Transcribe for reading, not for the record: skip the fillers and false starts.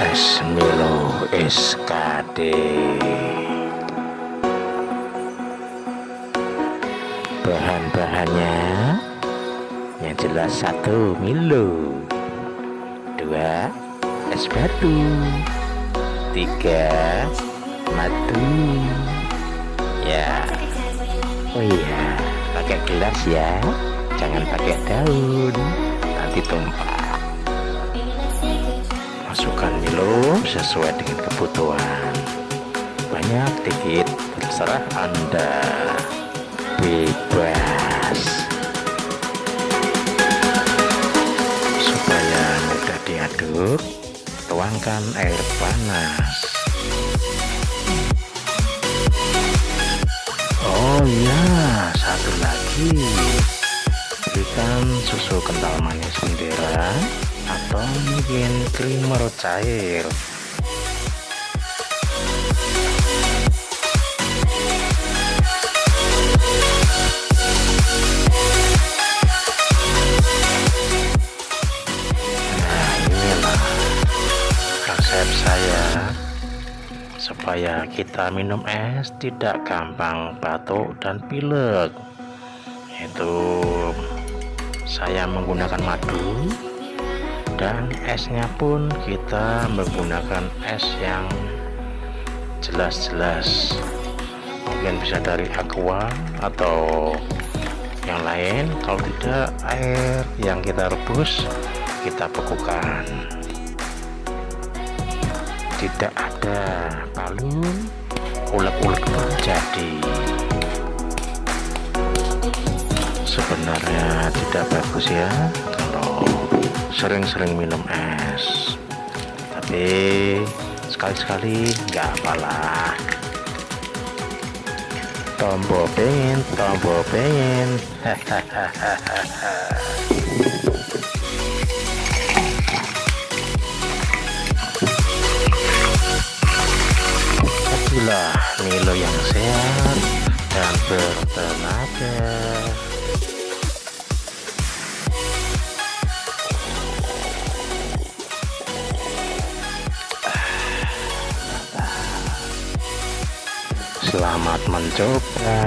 es Milo SKD. Bahan-bahannya yang jelas: 1 Milo, 2 es batu, 3 madu ya. Oh iya, pakai gelas ya, jangan pakai daun, nanti tumpah. Masukkan Milo sesuai dengan kebutuhan, banyak dikit terserah Anda, bebas. Supaya mudah diaduk, tuangkan air panas. Oh ya, satu lagi, berikan susu kental manis bendera atau mungkin creamer cair. Nah, inilah resep saya supaya kita minum es tidak gampang batuk dan pilek. Itu saya menggunakan madu, dan esnya pun kita menggunakan es yang jelas-jelas, mungkin bisa dari aqua atau yang lain. Kalau tidak, air yang kita rebus kita bekukan. Tidak ada balun, ulek-ulek terjadi. Sebenarnya tidak bagus ya kalau sering-sering minum es, tapi sekali-sekali nggak apalah. Tombo pengen itulah Milo yang sehat dan bertenaga. Selamat mencoba.